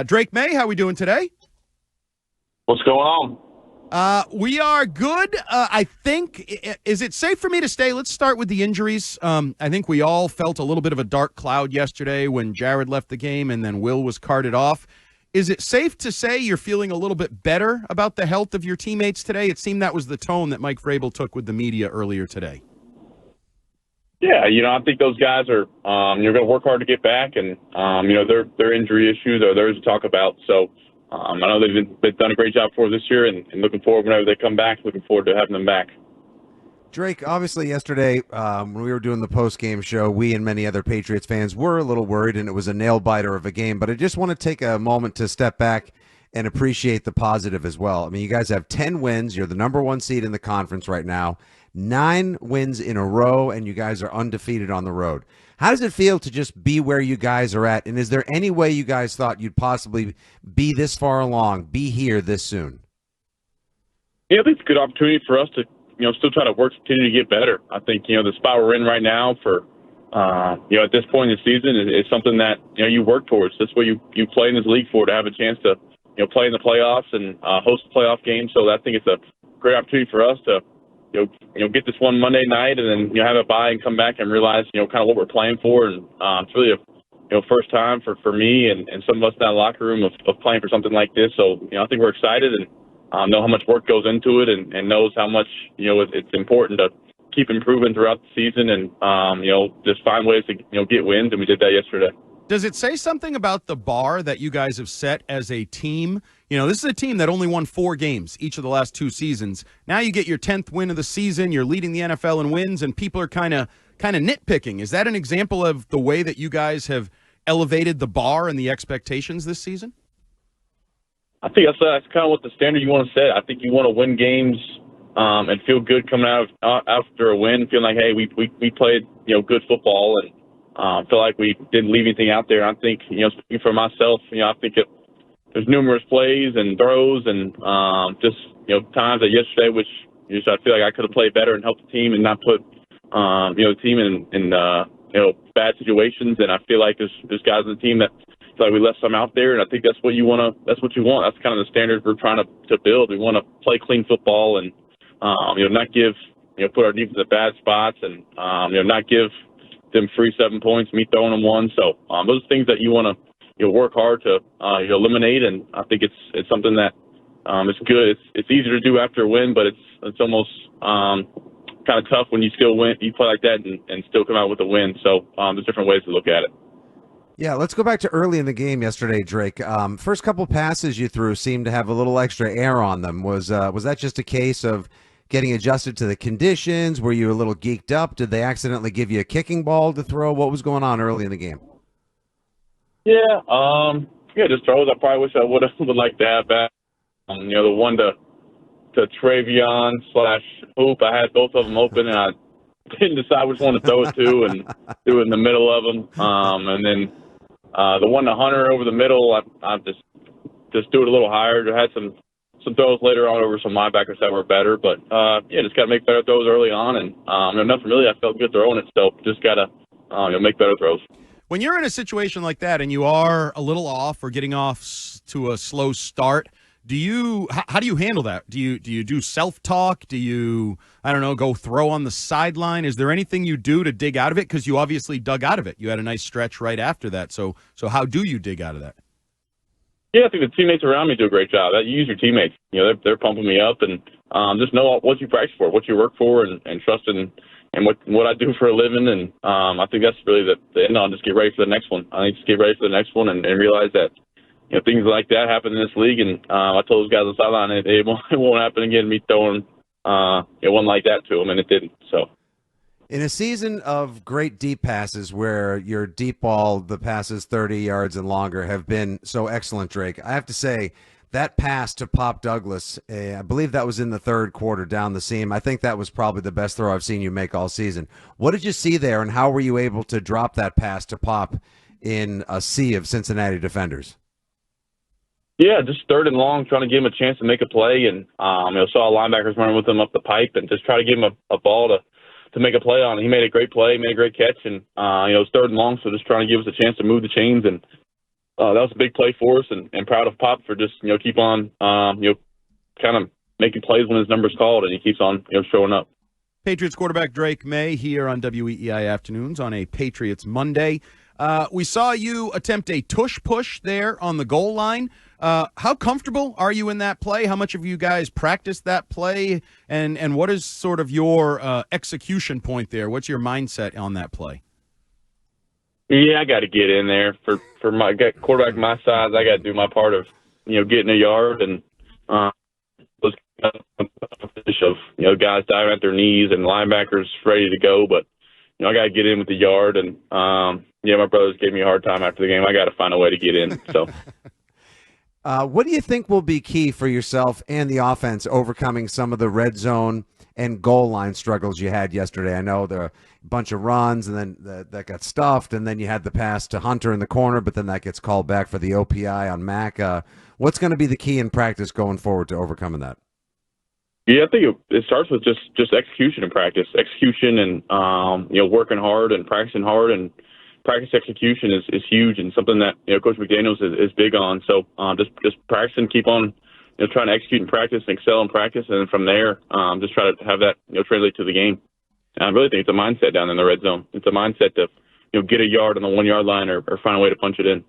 Drake Maye, how we doing today? What's going on? We are good. I think, is it safe for me to stay? Let's start with the injuries. I think we all felt a little bit of a dark cloud yesterday when Jared left the game and then Will was carted off. Is it safe to say you're feeling a little bit better about the health of your teammates today? It seemed that was the tone that Mike Vrabel took with the media earlier today. Yeah, I think those guys are you're going to work hard to get back, and their injury issues are theirs to talk about. So I know they've done a great job for us this year, and looking forward whenever they come back. Looking forward to having them back. Drake, obviously yesterday when we were doing the post-game show, we and many other Patriots fans were a little worried, and it was a nail-biter of a game. But I just want to take a moment to step back and appreciate the positive as well. I mean, you guys have 10 wins. You're the number one seed in the conference right now. 9 wins in a row, and you guys are undefeated on the road. How does it feel to just be where you guys are at? And is there any way you guys thought you'd possibly be this far along, be here this soon? Yeah, I think it's a good opportunity for us to still try to continue to get better. I think, the spot we're in right now for, at this point in the season is something that, you work towards. That's what you play in this league for, to have a chance to, play in the playoffs and host a playoff game. So I think it's a great opportunity for us to, get this one Monday night and then, have a bye and come back and realize, kind of what we're playing for. And it's really a, first time for me and some of us in that locker room of playing for something like this. So, I think we're excited and, know how much work goes into it and knows how much, it's important to keep improving throughout the season and, just find ways to, get wins. And we did that yesterday. Does it say something about the bar that you guys have set as a team? This is a team that only won 4 games each of the last 2 seasons. Now you get your 10th win of the season. You're leading the NFL in wins, and people are kind of nitpicking. Is that an example of the way that you guys have elevated the bar and the expectations this season? I think that's kind of what the standard you want to set. I think you want to win games and feel good coming out after a win, feeling like, hey, we played good football and feel like we didn't leave anything out there. I think speaking for myself, I think there's numerous plays and throws and just times like yesterday, which I feel like I could have played better and helped the team and not put the team in bad situations. And I feel like there's guys on the team that. Like we left some out there, and I think that's what you want. That's kind of the standard we're trying to build. We want to play clean football and not give put our defense in bad spots and not give them free 7 points, me throwing them one. So those are things that you want to work hard to eliminate, and I think it's something that it's good. It's easier to do after a win, but it's almost kind of tough when you still win. You play like that and still come out with a win. So there's different ways to look at it. Yeah, let's go back to early in the game yesterday, Drake. First couple passes you threw seemed to have a little extra air on them. Was that just a case of getting adjusted to the conditions? Were you a little geeked up? Did they accidentally give you a kicking ball to throw? What was going on early in the game? Yeah, just throws. I probably wish I would like to have back. The one to Travion/Hoop. I had both of them open, and I didn't decide which one to throw it to, and threw it in the middle of them. And then the one to Hunter over the middle, I just do it a little higher. I had some throws later on over some linebackers that were better, but just got to make better throws early on, and nothing really. I felt good throwing it, so just got to make better throws. When you're in a situation like that and you are a little off or getting off to a slow start, how do you handle that? Do you do self-talk? Do you, go throw on the sideline? Is there anything you do to dig out of it? Because you obviously dug out of it. You had a nice stretch right after that. So how do you dig out of that? Yeah, I think the teammates around me do a great job. You use your teammates. They're pumping me up, and just know what you practice for, what you work for, and trust in what I do for a living. And I think that's really the end on. Just get ready for the next one. I think just get ready for the next one and realize that things like that happen in this league. And I told those guys on the sideline it won't happen again. Me throwing one like that to them, and it didn't. So. In a season of great deep passes where your deep ball, the passes 30 yards and longer, have been so excellent, Drake, I have to say that pass to Pop Douglas, I believe that was in the third quarter down the seam. I think that was probably the best throw I've seen you make all season. What did you see there, and how were you able to drop that pass to Pop in a sea of Cincinnati defenders? Yeah, just third and long, trying to give him a chance to make a play, and saw linebackers running with him up the pipe, and just try to give him a ball to make a play on. He made a great play, made a great catch, and it was third and long, so just trying to give us a chance to move the chains and that was a big play for us, and proud of Pop for just keep on kind of making plays when his number's called, and he keeps on showing up. Patriots quarterback Drake Maye here on WEEI Afternoons on a Patriots Monday. We saw you attempt a tush push there on the goal line. How comfortable are you in that play? How much of you guys practiced that play? And what is sort of your execution point there? What's your mindset on that play? Yeah, I got to get in there for my quarterback my size. I got to do my part of getting a yard and those of guys diving at their knees and linebackers ready to go. But I got to get in with the yard, and my brothers gave me a hard time after the game. I got to find a way to get in. So. What do you think will be key for yourself and the offense overcoming some of the red zone and goal line struggles you had yesterday? I know there are a bunch of runs, and then that got stuffed, and then you had the pass to Hunter in the corner, but then that gets called back for the OPI on Mac. What's going to be the key in practice going forward to overcoming that? Yeah, I think it starts with just execution in practice. Execution and working hard and practicing hard, and practice execution is huge and something that Coach McDaniels is big on. So just practicing, keep on trying to execute in practice and excel in practice, and then from there just try to have that translate to the game. And I really think it's a mindset down in the red zone. It's a mindset to get a yard on the 1 yard line or find a way to punch it in.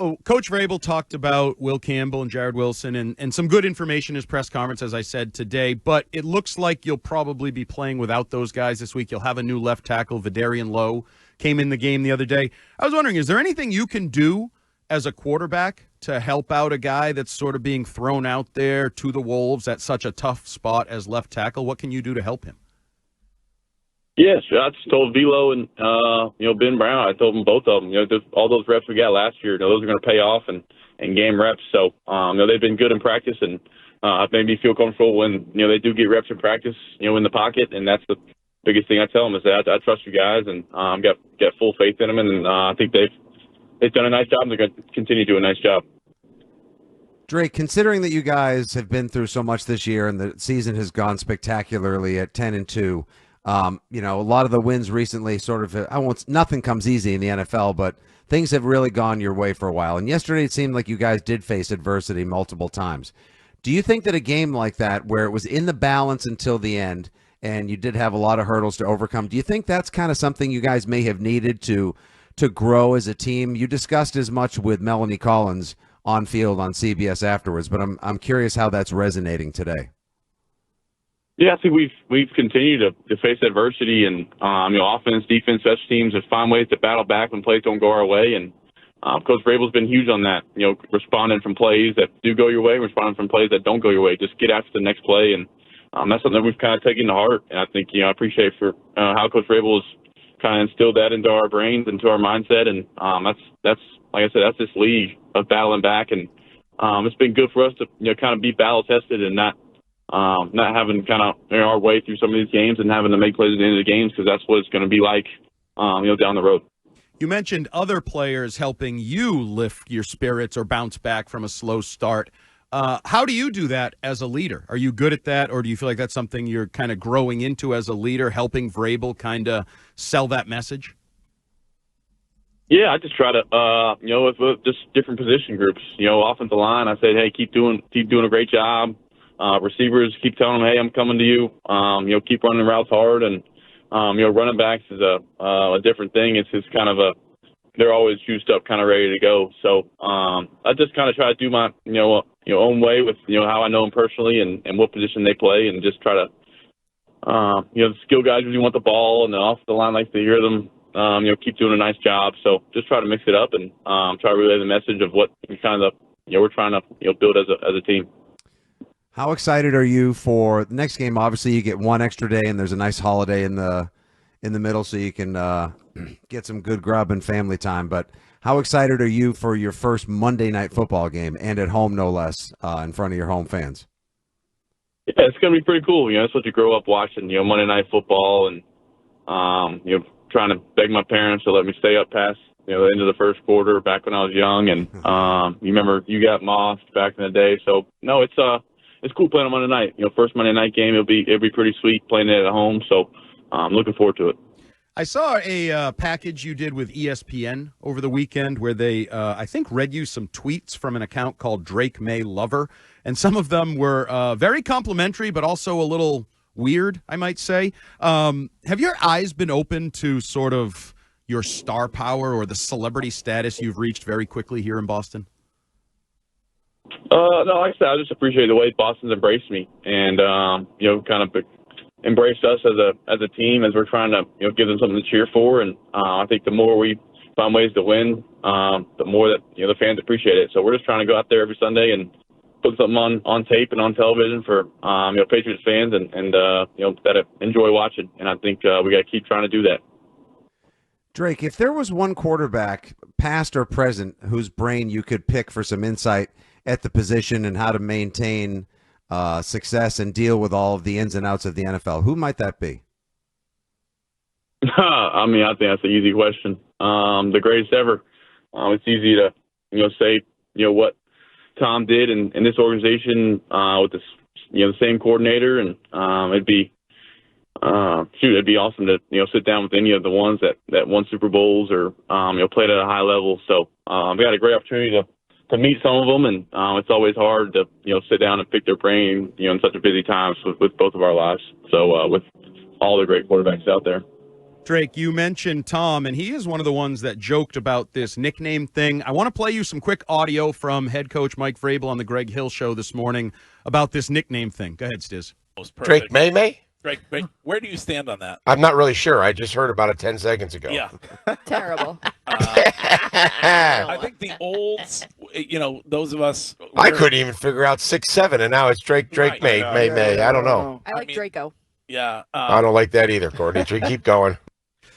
Oh, Coach Vrabel talked about Will Campbell and Jared Wilson and some good information in his press conference, as I said today, but it looks like you'll probably be playing without those guys this week. You'll have a new left tackle, Vidarian Lowe, came in the game the other day. I was wondering, is there anything you can do as a quarterback to help out a guy that's sort of being thrown out there to the wolves at such a tough spot as left tackle? What can you do to help him? Yes, I just told Velo and Ben Brown. I told them, both of them. All those reps we got last year, those are going to pay off and game reps. So they've been good in practice, and I've made me feel comfortable when they do get reps in practice, in the pocket. And that's the biggest thing I tell them is that I trust you guys, and got full faith in them. And I think they've done a nice job, and they're going to continue to do a nice job. Drake, considering that you guys have been through so much this year and the season has gone spectacularly at 10-2. A lot of the wins recently nothing comes easy in the NFL, but things have really gone your way for a while. And yesterday it seemed like you guys did face adversity multiple times. Do you think that a game like that, where it was in the balance until the end and you did have a lot of hurdles to overcome, do you think that's kind of something you guys may have needed to grow as a team? You discussed as much with Melanie Collins on field on CBS afterwards, but I'm curious how that's resonating today. Yeah, I think we've continued to face adversity, and offense, defense, special teams, and find ways to battle back when plays don't go our way. And Coach Vrabel's been huge on that. Responding from plays that do go your way, responding from plays that don't go your way. Just get after the next play, and that's something that we've kind of taken to heart. And I think I appreciate for how Coach Vrabel has kind of instilled that into our brains, into our mindset, and that's like I said, that's this league of battling back, and it's been good for us to kind of be battle tested and not having kind of our way through some of these games and having to make plays at the end of the games, because that's what it's going to be like, down the road. You mentioned other players helping you lift your spirits or bounce back from a slow start. How do you do that as a leader? Are you good at that, or do you feel like that's something you're kind of growing into as a leader, helping Vrabel kind of sell that message? Yeah, I just try to, with just different position groups. Offensive line, I said, hey, keep doing a great job. Receivers, keep telling them, hey, I'm coming to you. Keep running routes hard, and running backs is a different thing. It's just kind of they're always juiced up, kind of ready to go. So I just kind of try to do my own way with how I know them personally and what position they play, and just try to the skill guys really want the ball, and the off the line likes to hear them. Keep doing a nice job. So just try to mix it up and try to relay the message of what we're trying to build as a team. How excited are you for the next game? Obviously, you get one extra day, and there's a nice holiday in the middle, so you can get some good grub and family time. But how excited are you for your first Monday Night Football game, and at home, no less, in front of your home fans? Yeah, it's going to be pretty cool. That's what you grow up watching, Monday Night Football, and trying to beg my parents to let me stay up past the end of the first quarter back when I was young. And you remember you got mossed back in the day. So no, it's cool playing on Monday night. First Monday night game, it'll be pretty sweet playing it at home. So I'm looking forward to it. I saw a package you did with ESPN over the weekend where they, I think, read you some tweets from an account called Drake Maye Lover, and some of them were very complimentary, but also a little weird, I might say. Have your eyes been open to sort of your star power or the celebrity status you've reached very quickly here in Boston? No, like I said, I just appreciate the way Boston's embraced me and, kind of embraced us as a team as we're trying to, give them something to cheer for. And I think the more we find ways to win, the more that, the fans appreciate it. So we're just trying to go out there every Sunday and put something on tape and on television for, Patriots fans and that enjoy watching. And I think we got to keep trying to do that. Drake, if there was one quarterback, past or present, whose brain you could pick for some insight at the position and how to maintain success and deal with all of the ins and outs of the NFL, who might that be? I mean, I think that's an easy question. The greatest ever. It's easy to, say, what Tom did in this organization with this, the same coordinator, and it'd be awesome to, sit down with any of the ones that won Super Bowls or, played at a high level. So we had a great opportunity to meet some of them, and it's always hard to, sit down and pick their brain, in such a busy times with both of our lives. So with all the great quarterbacks out there. Drake, you mentioned Tom, and he is one of the ones that joked about this nickname thing. I want to play you some quick audio from head coach Mike Vrabel on the Greg Hill Show this morning about this nickname thing. Go ahead, Stiz. Drake Maye? Drake, where do you stand on that? I'm not really sure. I just heard about it 10 seconds ago. Yeah. Terrible. I think the olds, those of us. I couldn't even figure out 6'7", and now it's Drake Maye. I don't know. I like Draco. Yeah. I don't like that either, Courtney. Keep going.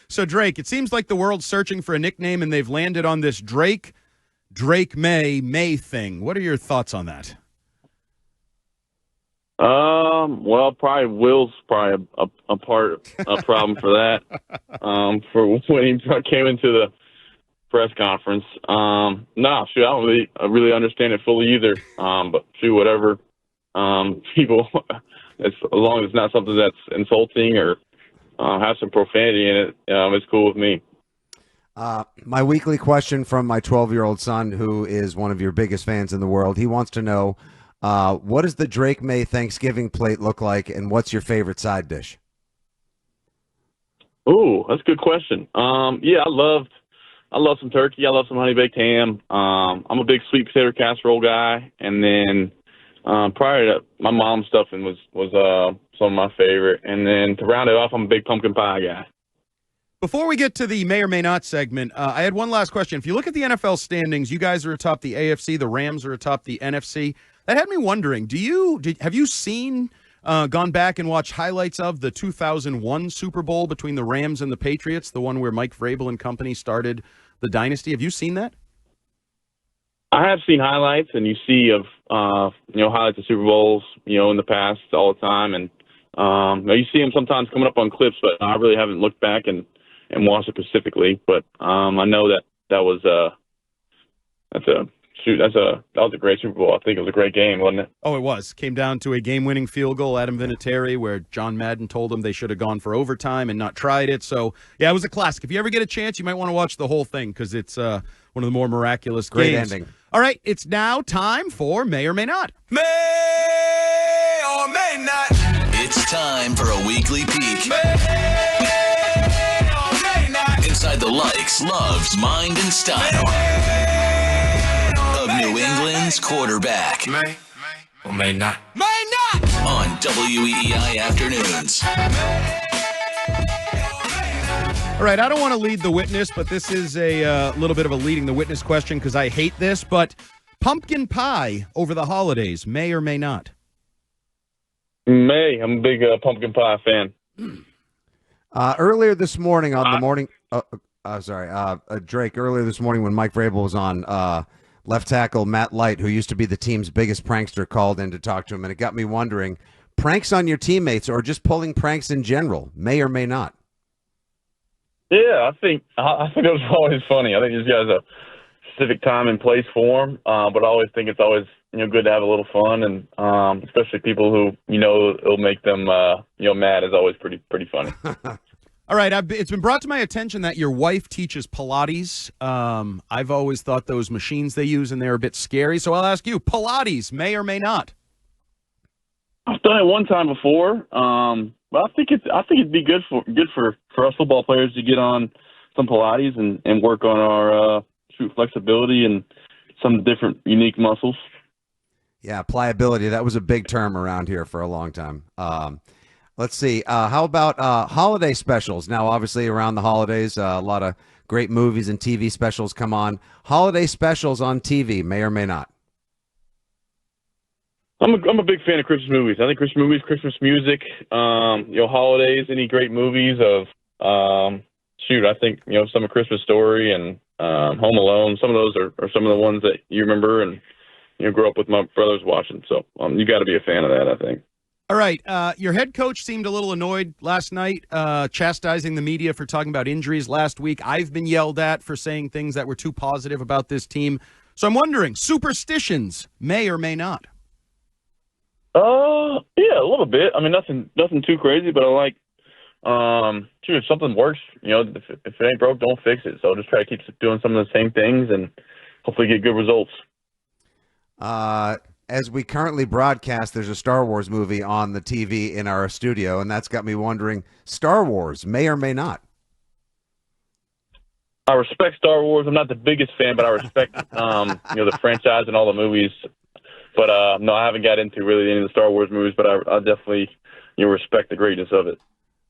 So, Drake, it seems like the world's searching for a nickname, and they've landed on this Drake Maye thing. What are your thoughts on that? Well, probably Will's probably a problem for that. For when he came into the press conference. I don't really understand it fully either. But whatever. People, as long as it's not something that's insulting or have some profanity in it, it's cool with me. My weekly question from my 12-year-old son, who is one of your biggest fans in the world, he wants to know, what does the Drake Maye Thanksgiving plate look like, and what's your favorite side dish? Ooh, that's a good question. I love some turkey. I love some honey baked ham. I'm a big sweet potato casserole guy, and then prior to my mom's stuffing was some of my favorite, and then to round it off, I'm a big pumpkin pie guy. Before we get to the may or may not segment, I had one last question. If you look at the NFL standings, you guys are atop the AFC, the Rams are atop the NFC. That had me wondering, have you seen, gone back and watched highlights of the 2001 Super Bowl between the Rams and the Patriots, the one where Mike Vrabel and company started the dynasty? Have you seen that? I have seen highlights, and you see highlights of Super Bowls, in the past all the time, and you see them sometimes coming up on clips, but I really haven't looked back and watched it specifically. But I know that was a great Super Bowl. I think it was a great game, wasn't it? Oh, it was. Came down to a game-winning field goal, Adam Vinatieri, where John Madden told them they should have gone for overtime and not tried it. So, yeah, it was a classic. If you ever get a chance, you might want to watch the whole thing because it's one of the more miraculous Great games. ending. All right, it's now time for May or May Not. May or may not. It's time for a weekly peek. May or may not. Inside the likes, loves, mind, and style of New England's quarterback. May or may not. May not. On WEEI Afternoons. All right, I don't want to lead the witness, but this is a little bit of a leading the witness question because I hate this, but pumpkin pie over the holidays, may or may not? May. I'm a big pumpkin pie fan. Earlier this morning on the morning Drake, earlier this morning when Mike Vrabel was on, left tackle Matt Light, who used to be the team's biggest prankster, called in to talk to him, and it got me wondering, pranks on your teammates or just pulling pranks in general, may or may not? Yeah, I think it was always funny. I think there's got a specific time and place for them, but I always think it's always good to have a little fun, and especially people who it'll make them mad is always pretty funny. All right, it's been brought to my attention that your wife teaches Pilates. I've always thought those machines they use in there are a bit scary, so I'll ask you, Pilates, may or may not? I've done it one time before, but I think it'd be good for us football players to get on some Pilates and work on our shoot flexibility and some different unique muscles. Yeah, pliability. That was a big term around here for a long time. Let's see. How about holiday specials? Now, obviously, around the holidays, a lot of great movies and TV specials come on. Holiday specials on TV, may or may not. I'm a big fan of Christmas movies. I think Christmas movies, Christmas music, holidays, any great movies of, I think, some of Christmas Story and Home Alone. Some of those are some of the ones that you remember and grew up with my brothers watching. So you got to be a fan of that, I think. All right. Your head coach seemed a little annoyed last night, chastising the media for talking about injuries last week. I've been yelled at for saying things that were too positive about this team. So I'm wondering, superstitions may or may not. Yeah, a little bit. I mean, nothing too crazy, but I like, if something works, if it ain't broke, don't fix it. So just try to keep doing some of the same things and hopefully get good results. As we currently broadcast, there's a Star Wars movie on the TV in our studio, and that's got me wondering, Star Wars, may or may not? I respect Star Wars. I'm not the biggest fan, but I respect, the franchise and all the movies. But, no, I haven't got into really any of the Star Wars movies, but I definitely respect the greatness of it.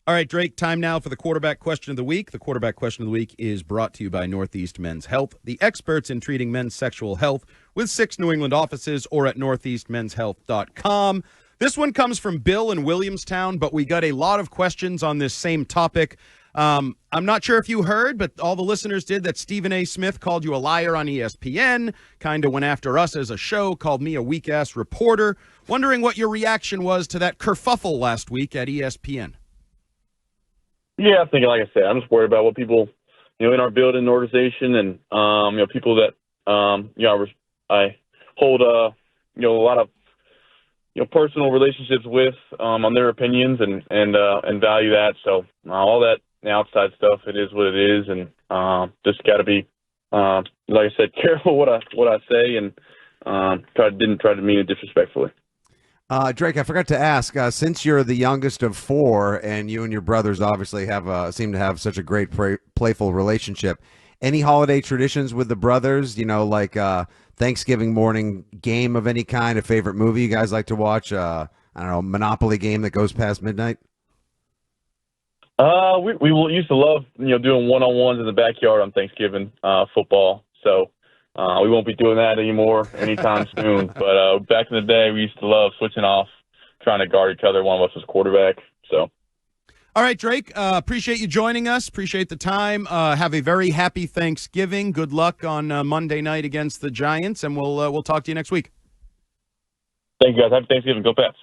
All right, Drake, time now for the quarterback question of the week. The quarterback question of the week is brought to you by Northeast Men's Health, the experts in treating men's sexual health with 6 New England offices or at northeastmenshealth.com. This one comes from Bill in Williamstown, but we got a lot of questions on this same topic. I'm not sure if you heard, but all the listeners did, that Stephen A. Smith called you a liar on ESPN, kind of went after us as a show, called me a weak-ass reporter. Wondering what your reaction was to that kerfuffle last week at ESPN. Yeah, I think, like I said, I'm just worried about what people, in our building organization and, people that, I hold, a lot of, personal relationships with, on their opinions and value that. So all that outside stuff, it is what it is. And, just got to be, like I said, careful what I say and, didn't try to mean it disrespectfully. Drake, I forgot to ask, since you're the youngest of 4 and you and your brothers obviously seem to have such a great playful relationship, any holiday traditions with the brothers, like Thanksgiving morning game of any kind, a favorite movie you guys like to watch, I don't know, Monopoly game that goes past midnight? We used to love, doing one-on-ones in the backyard on Thanksgiving football. So we won't be doing that anymore anytime soon. But back in the day, we used to love switching off, trying to guard each other. One of us was quarterback. So. All right, Drake, appreciate you joining us. Appreciate the time. Have a very happy Thanksgiving. Good luck on Monday night against the Giants, and we'll talk to you next week. Thank you, guys. Happy Thanksgiving. Go Pats.